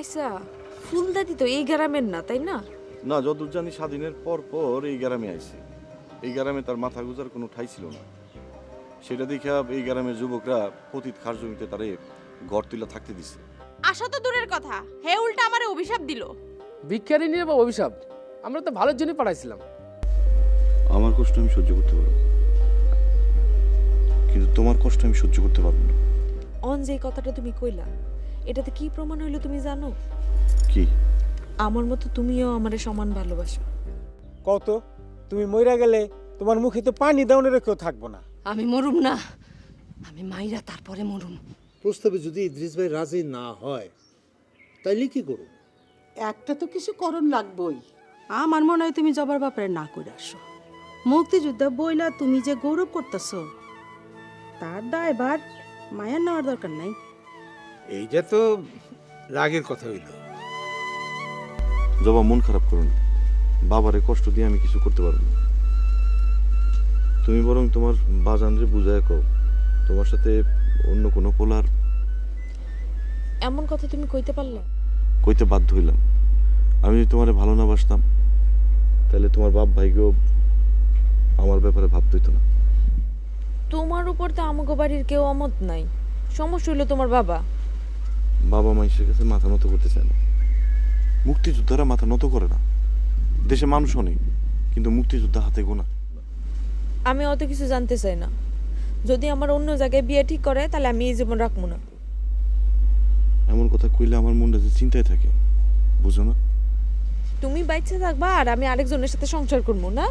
আচ্ছা, ফুলদাদি তো এই গ্রামের না, তাই না? না, যতদূর জানি স্বাধীনের পর পর এই গ্রামে আইছে। এই গ্রামে তার মাথা গুজার কোনো ঠাঁই ছিল না। সেটা দেখে এই গ্রামের যুবকরা পতিত খাস জমিতে তারে ঘর তুলে থাকতে দিছে। আশা তো দূরের কথা, হে উল্টা আমারে অভিশাপ দিল। ভিক্ষারি নিয়ে বা অভিশাপ, আমরা তো ভালোর জন্য পাঠাইছিলাম। আমার কষ্ট আমি সহ্য করতে পারবো, কিন্তু তোমার কষ্ট আমি সহ্য করতে পারবো না। অন যে কথাটা তুমি কইলা, এটাতে কি প্রমাণ হইলো তুমি জানো? কি? আমার মতো তুমিও আমারে সমান ভালোবাসো। কত তুমি মইরা গেলে তোমার মুখে তো পানি দাউনের কেউ থাকবো না। আমি মরুম না, আমি মাইরা তারপরে মরুম। প্রস্তাবে যদি ইদ্রিস ভাই রাজি না হয় তাইলে কি করো? একটা তো কিছু করণ লাগবই। আমার মনে হয় তুমি জবার ব্যাপারে না করে আসো। মুক্তিযোদ্ধা বইলা তুমি যে গৌরব করতেছ, তার দায়ভার মায়ের নেওয়ার দরকার নাই। এইটা তো রাগের কথা হইল। জবা, মন খারাপ করো না। বাবারে কষ্ট দিয়ে আমি কিছু করতে পারবো না। তুমি বরং তোমার বাজানরে বুঝায় কও তোমার সাথে অন্য কোনো পোলার। এমন কথা তুমি কইতে পারলা? কইতে বাধ্য হইলাম। আমি যদি তোমারে ভালো না বাসতাম তাহলে তোমার বাপ ভাইকেও আমার ব্যাপারে ভাবতে হইতো না। তোমার উপর তো আমাগো বাড়ির কেউ অমত নাই। সমস্যা হইলো তোমার বাবা। বাবা মানুষের কাছে মাথা নত করতে চায় না। মুক্তিযোদ্ধারা মাথা নত করে না। দেশে মানুষ অনেক, কিন্তু মুক্তিযোদ্ধা হাতে গোনা। আমি অত কিছু জানতে চাই না। যদি আমার অন্য জায়গায় বিয়ে ঠিক করে তাহলে আমি এই জীবন রাখবো না। এমন কথা কইলে আমার মনটা যে চিন্তায় থাকে, বুঝো না? তুমি বাইচে থাকবা আর আমি আরেকজনের সাথে সংসার করবো না?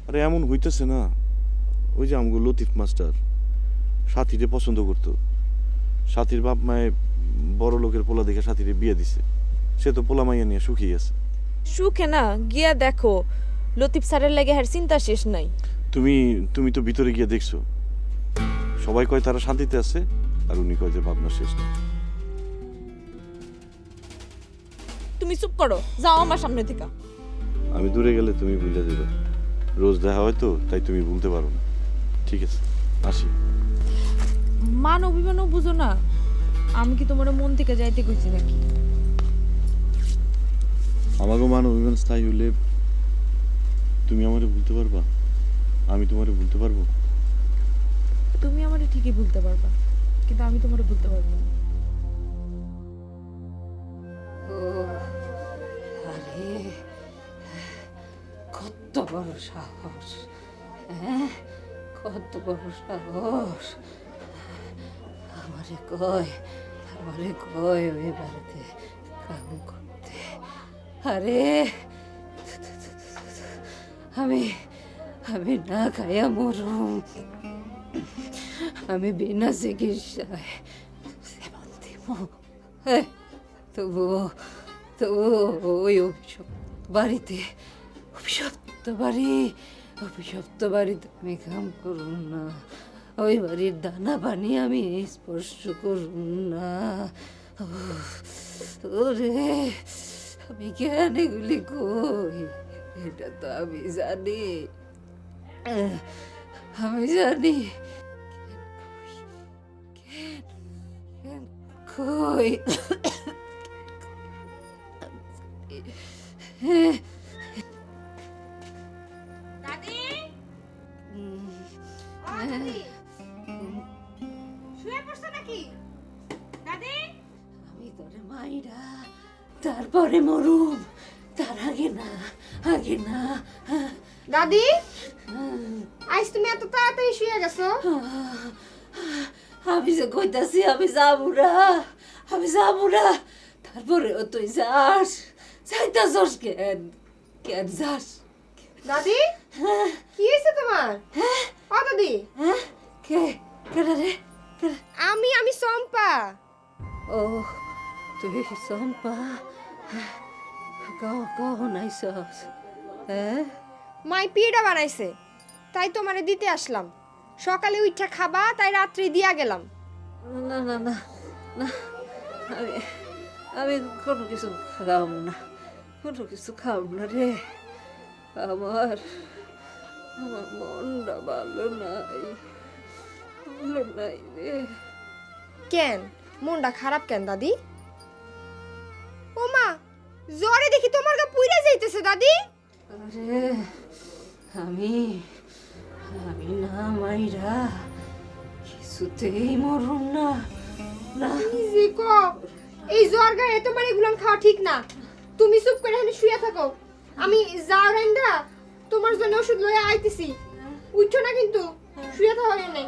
আরে এমন হইতেছে না। ওই যে আমগো লতিফ মাস্টার সাথীরে পছন্দ করতো। সাথীর বাপ মায়ে বড় লোকের পোলা দেখে সাথীরে বিয়ে দিছে। সে তো পোলা মাইয়া নিয়ে সুখী আছে। সুখে না, গিয়া দেখো লতিফ স্যারের লাগে হার চিন্তা শেষ নাই। তুমি তো ভিতরে গিয়ে দেখছো। সবাই কয় তারা শান্তিতে আছে, আর উনি কয় যে ভাবনা শেষ নেই। তুমি চুপ করো, যাও আমার সামনে থেকে। আমি দূরে গেলে তুমি ভুলে যাবে। রোজ দেখা হয় তো, তাই তুমি ভুলতে পারো না। ঠিক আছে, আসি। মান অভিমানও বুঝো না। আমি কি তোমার মন থেকে যাইতে কইছি নাকি? আমাকে মান অভিমান স্থায়ী হলে তুমি আমারে ভুলতে পারবা, আমি তোমারে ভুলতে পারবো। তুমি আমারে ঠিকই ভুলতে পারবা, কিন্তু আমি তোমারে ভুলতে পারবো না। আরে কত বড় সাহস, হ্যাঁ কত বড় সাহস। আমারে কয় ওই বাড়িতে কাম করতে। আরে আমি না খাইয়া মরুম। আমি বিনা চিকিৎসায় সেবন দিব। তবুও ওই অভিশপ্ত বাড়িতে আমি কাম করুন না। ওই বাড়ির দানা পানি আমি স্পর্শ করুন না। ওরে আমি কেন এগুলি কই, এটা তো আমি জানি। কই দাদি, দাদি শুয়ে পড়ছো নাকি? দাদি, আমি তোরে মাইরা তারপরে মরুম, তার আগে না। দাদি আজ তুমি এত তাড়াতাড়ি শুয়ে গেছো? আমি যে কইতাছি আমি যাবো না। তারপরে তুই যাইতাছস কেন যাস? দাদি কি হয়েছে তোমার? ও দাদি, কে রে? আমি চম্পা। ও তুই চম্পা, কখন আইসস? হ্যাঁ মাই পিঠা বানাইছে, তাই তোমারে দিতে আসলাম। সকালে উঠা খাবা, তাই রাত্রি দিয়া গেলাম। না আমি কোনো কিছু খাওয়াম না রে। আমার মনটা ভালো নাই রে। কেন মনটা খারাপ কেন দাদি? জ্বরে দেখি তোমার গা পুইরা যাইতেছে দাদি। আরে আমি আমি না মাইরা কিছুতেই মরুম না। না জি কো, এই জ্বর গায়ে তোমার এগুলান খাওয়া ঠিক না। তুমি চুপ করে এখানে শুয়ে থাকো, আমি যাও রাইন্দা তোমার জন্য ওষুধ লয়ে আইতেছি। উঠছো না কিন্তু, শুয়ে থাকো এনে।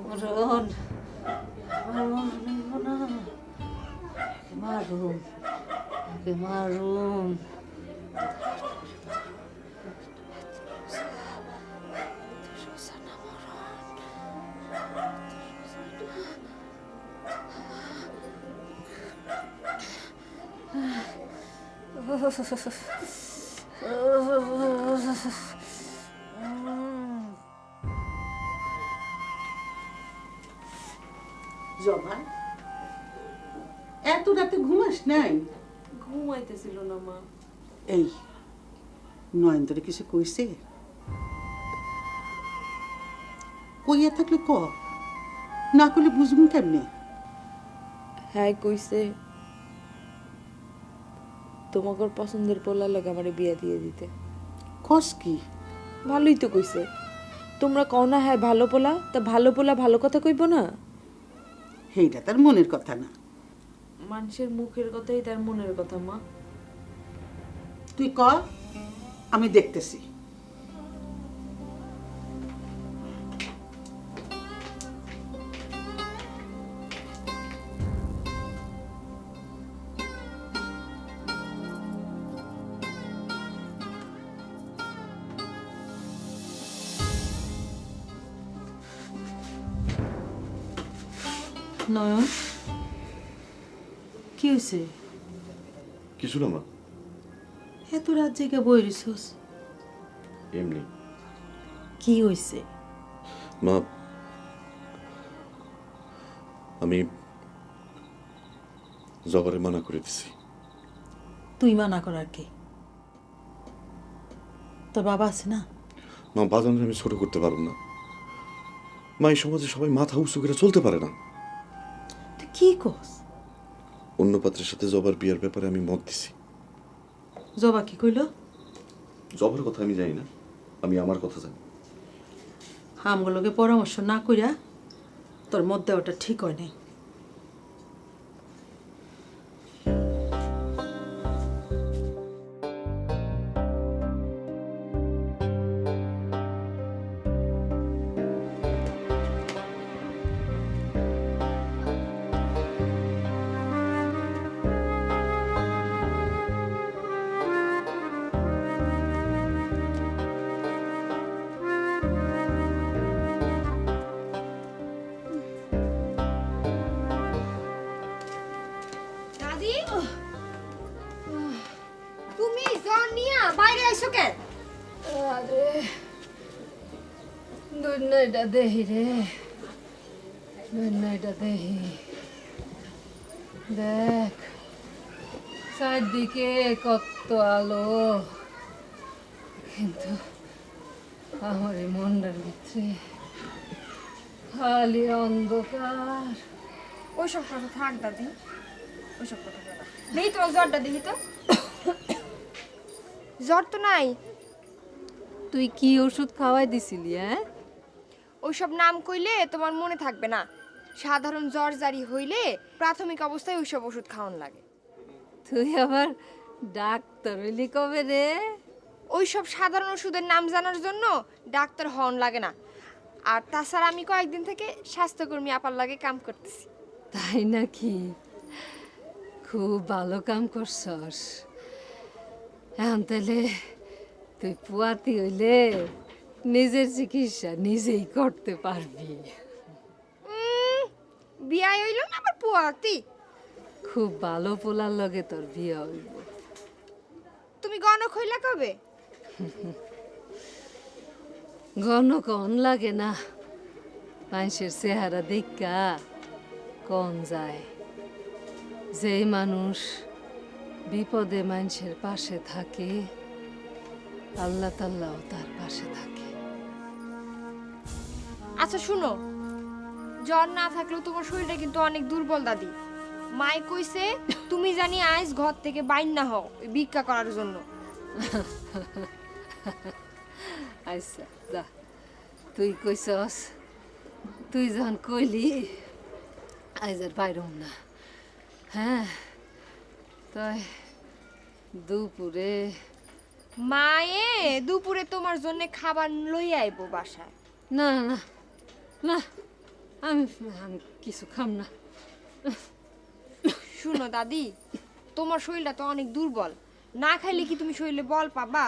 মরণ মরণ না, মারুম মারুম। জমা এত রাতে ঘুমাস নাই? ঘুমাইতেছিল না মা। এই নয়নতরে কিছু কইছে? কইয়া থাকলে ক, না করলে বুঝবুন কেমনে? হ্যাঁ কইছে তোমাকে পছন্দের পোলার লোক আমার বিয়ে দিয়ে দিতে। কস কি? ভালোই তো কইছে। তোমরা কও না হ্যাঁ ভালো পোলা, তা ভালো পোলা ভালো কথা কইব না? সেইটা তার মনের কথা না। মানুষের মুখের কথাই তার মনের কথা মা। তুই ক, আমি দেখতেছি। নয়ন কি হয়েছে? কিছু না মা, এত রাত জেগে বই রিসোস, এমনি। কি হয়েছে? মা, আমি জবারে মানা করে দিছি। তুই মানা করার কে? তোর বাবা আছে না? মা, বাজানকে আমি ছোট করতে পারব না। মা, এই সমাজে সবাই মাথা উঁচু করে চলতে পারে না। তুই কি কস? অন্য পাত্রের সাথে জবার বিয়ের ব্যাপারে আমি মত দিছি। জবা কি কইল? জবার কথা আমি জানি না, আমি আমার কথা জানি। আমগুলোকে পরামর্শ না কইরা তোর মত দেওয়াটা ঠিক হয় নাই। দাদি, তুমি জ্বর নিয়া বাইরে আইছো কেন? আরে দুনিয়াটা দেহি রে, দুনিয়াটা দেহি। দেখ চারদিকে কত আলো, কিন্তু আমার এই মনটার ভিতরে খালি অন্ধকার। ওইসব কথা থাক দাদি, ওইসব কথা বলা নেই। তোমার জ্বরটা দেখি তো। জ্বর তো নাই। তুই কি ওষুধ খাওয়াই দিছিলি? হ্যাঁ, ওইসব নাম কইলে তোমার মনে থাকবে না। সাধারণ জ্বর জারি হইলে প্রাথমিক অবস্থায় ওইসব ওষুধ খাওয়ান লাগে। তুই আবার ডাক্তার হইলি কবে রে? ওইসব সাধারণ ওষুধের নাম জানার জন্য ডাক্তার হন লাগে না। আর তাছাড়া আমি কয়েকদিন থেকে স্বাস্থ্যকর্মী আপার লাগে কাম করতেছি। তাই নাকি? খুব ভালো কাম করছস। এখন তাহলে তুই পুয়াতি হইলে নিজের চিকিৎসা নিজেই করতে পারবি। বিয়া হইল না আবার পুয়াতি। খুব ভালো পোলার লগে তোর বিয়ে হইব। তুমি গণক হইলা কবে? গণকন লাগে না, মানুষের চেহারা দেখা কন যায়। যেই মানুষ বিপদে মানুষের পাশে থাকে, আল্লাহ তাল্লাহ তার পাশে থাকে। আচ্ছা শুনো, জ্বর না থাকলেও তোমার শরীরটা কিন্তু অনেক দুর্বল দাদি। মাই কইছে তুমি জানি আইস ঘর থেকে বাইর না হও ওই ভিক্ষা করার জন্য। আচ্ছা যা, তুই কইছস, তুই যখন কইলি আজ আর বাইরম না। হ্যাঁ, তাই দুপুরে মায়ে দুপুরে তোমার জন্য খাবার লইয়া আইবো বাসায়। না না না, আমি আমি কিছু খাম না। শুনো দাদি, তোমার শরীরটা তো অনেক দুর্বল, না খাইলে কি তুমি শরীরে বল পাবা?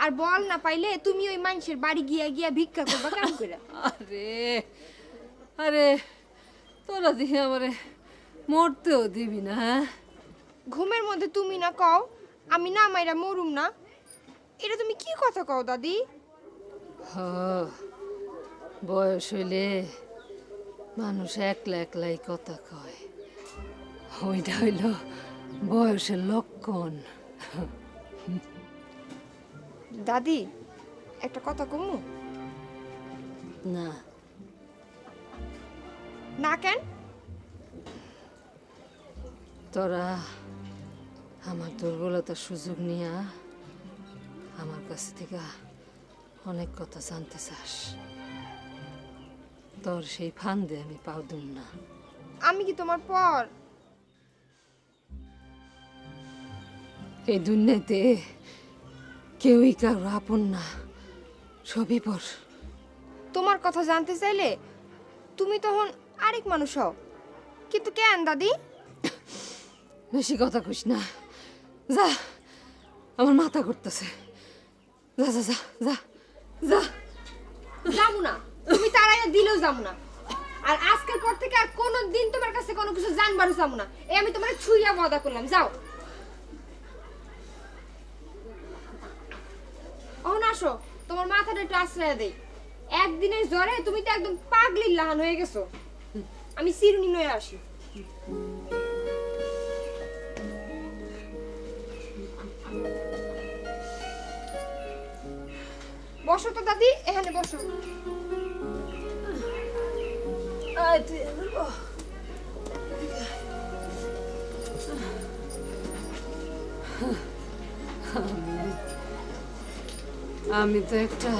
আর বল না পাইলে তুমি ওই মানুষের বাড়ি গিয়া গিয়া ভিক্ষা করবা কেন করে? আরে আরে, তোরা দিয়ে আমারে মরতেও দিবি না? হ্যাঁ, ঘুমের মধ্যে তুমি না কও আমি না মাইরা মরুম না, এটা তুমি কি কথা কও দাদি? হ, বয়স হইলে মানুষ একলা একলাই কথা কয়, ওইটা হইল বয়সের লক্ষণ। দাদি একটা কথা কমু? না, না কেন? তোরা আমার দুর্বলতার সুযোগ নিয়া আমার কাছ থেকে অনেক কথা জানতে চাস, তোর সেই ফান্দে আমি পাও দুম না। আমি কি তোমার পর? এই দুনিয়াতে কেউই কারো আপন না, সবই পর। তোমার কথা জানতে চাইলে তুমি তখন আরেক মানুষ হও, কিন্তু কেন দাদি? বেশি কথা কইস না, যা, আমার মাথা ঘুরতেছে। যা যা যা যা যা। যাবো না, তুমি তারাইয়া দিলেও যাবো না। আর আজকের পর থেকে আর কোনো দিন তোমার কাছে কোনো কিছু জানবারও যাবো না। এই আমি তোমার ছুঁইয়া ওয়াদা করলাম, যাও। অহন আসো, তোমার মাথাটা একটু আশ্রয় দেই। একদিনের জ্বরে তুমি তো একদম পাগলির লাহান হয়ে গেছো। আমি চিরুনি নয়ে আসি। বসো তো দাদি, এখানে বসো। আমি তো একটা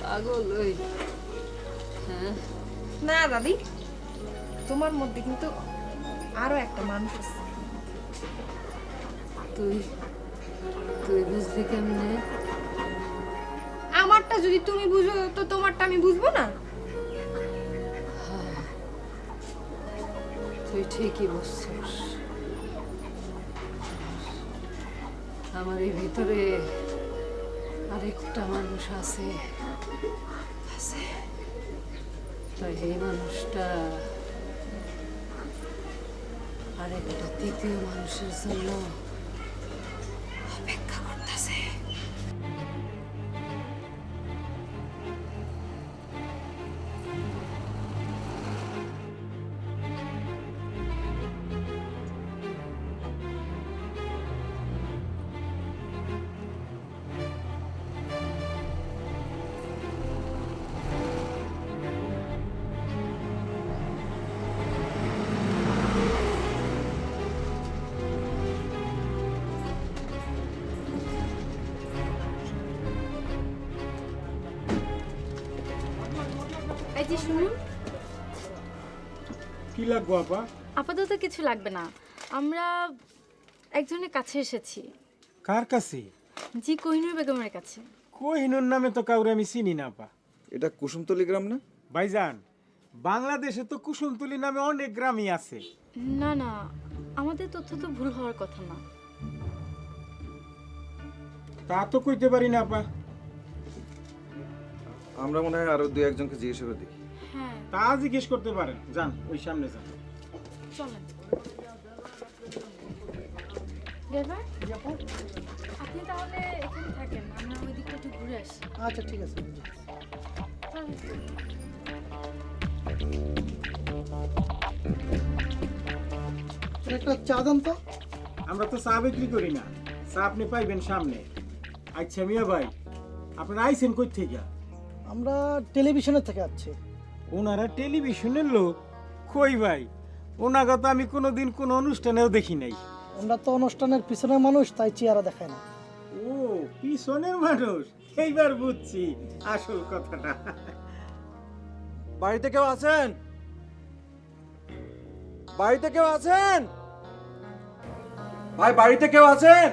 পাগল হই। হ্যাঁ, না দাদি, তোমার মধ্যে কিন্তু আরো একটা মানুষ আছে। তুই তুই বুঝলি কেমনে? আমারটা যদি তুমি বুঝো তো তোমারটা আমি বুঝবো না? তুই ঠিকই বুঝছিস। আমার এই ভিতরে আরেকটা মানুষ আছে আছে, তাই এই মানুষটা আরেকটা তৃতীয় মানুষের জন্য অপেক্ষা করতেছে। এই যে শুনুন, কি লাগবো আপা? আপাতত কিছু লাগবে না, আমরা একজনের কাছে এসেছি। কার কাছে? জি কোহিনুর বেগমের কাছে। কোহিনুর নামে তো কাউরে আমি চিনি না আপা। এটা কুসুমতলি গ্রাম না? ভাইজান, বাংলাদেশে তো কুসুমতলি নামে অনেক গ্রামই আছে। না না, আমাদের তথ্য তো ভুল হওয়ার কথা না। তা তো কইতে পারি না আপা। আমরা মনে হয় আরো দুই একজনকে জিজ্ঞেস করে দেখি। হ্যাঁ তা জিজ্ঞেস করতে পারেন, যান ওই সামনে যান। চলেন। ড্রাইভার, আপনি তাহলে এখানে থাকেন, আমরা ওই দিকটা একটু ঘুরে আসি। আচ্ছা ঠিক আছে। একটা চা দাম তো। আমরা তো চা বিক্রি করি না, চা আপনি পাইবেন সামনে। আচ্ছা মিয়া ভাই, আপনারা আইছেন কই থেকে? আমরা টেলিভিশনের থেকে আসছি। ওনারা টেলিভিশনের লোক? কই ভাই, ওনাকে তো আমি কোনোদিন কোনো অনুষ্ঠানেও দেখি নাই। আমরা তো অনুষ্ঠানের পিছনের মানুষ, তাই চেহারা দেখায় না। ও, পিছনের মানুষ, এইবার বুঝছি আসল কথাটা। বাড়িতে কেউ আছেন? বাড়িতে কেউ আছেন? ভাই বাড়িতে কেউ আছেন?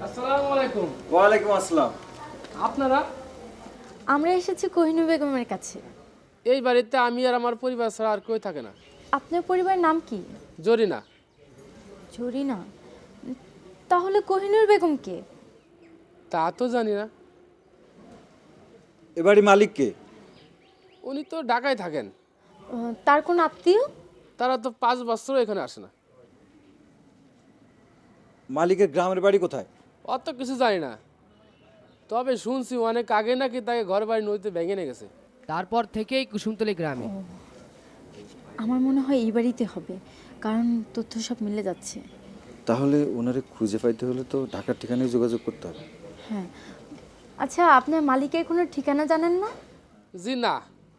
আসসালামু আলাইকুম। ওয়ালাইকুম আসসালাম। আপনারা? আমরা এসেছি কোহিনূর বেগমের কাছে। এই বাড়িতে আমি আর আমার পরিবার ছাড়া আর কেউ থাকে না। আপনার পরিবারের নাম কি? জরিনা। জরিনা? তাহলে কোহিনূর বেগম কে? তা তো জানি না। এ বাড়ির মালিক কে? উনি তো ঢাকায় থাকেন। তার কোন আত্মীয়? তারা তো 5 বছর এখানে আসে না। মালিকের গ্রামের বাড়ি কোথায়? অত কিছু জানি না, তবে শুনছি অনেক আগে নাকি তাকে ঘর বাড়ি নদীতে ভেঙে নিয়ে গেছে। তারপর থেকেই কুসুমতলী গ্রামে। আমার মনে হয় এই বাড়িতে হবে, কারণ তথ্য সব মিলে যাচ্ছে। তাহলে ওনারে খুঁজে পাইতে হলে তো ঢাকার ঠিকানায় যোগাযোগ করতে হবে। হ্যাঁ, আচ্ছা আপনার মালিকের কোনো ঠিকানা জানেন না? জি না।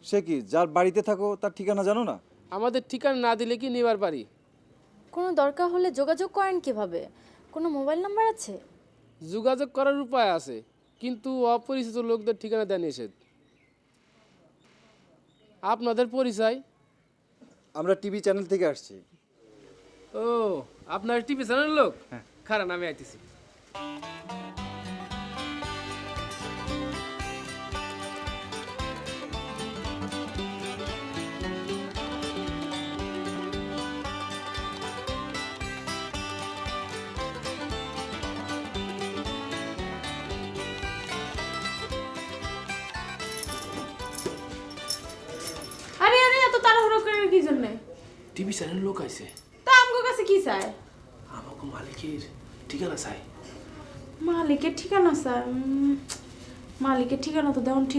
সে কি, যার বাড়িতে থাকো তার ঠিকানা জানো না? আমাদের ঠিকানা না দিলে কি নিবার পারি? কোনো দরকার হলে যোগাযোগ করেন কিভাবে? কোনো মোবাইল নাম্বার আছে? যোগাযোগ করার উপায় আছে, কিন্তু অপরিচিত লোকদের ঠিকানা দেওয়া নিষেধ। আপনাদের পরিচয়? আমরা টিভি চ্যানেল থেকে আসছি। ও, আপনার টিভি চ্যানেল লোক? খারাপ, আমি আইতেছি। আরে আরে, এত তাড়াহুড়ো করে কি জন্য? টিভি চ্যানেল লোক আইছে। তা আমগো কাছে কি চায়? আমাকে মালিকের ঠিকানা চাই। মালিকের ঠিকানা চায়? মালিকের ঠিকানা তো দেওয়ান ঠিক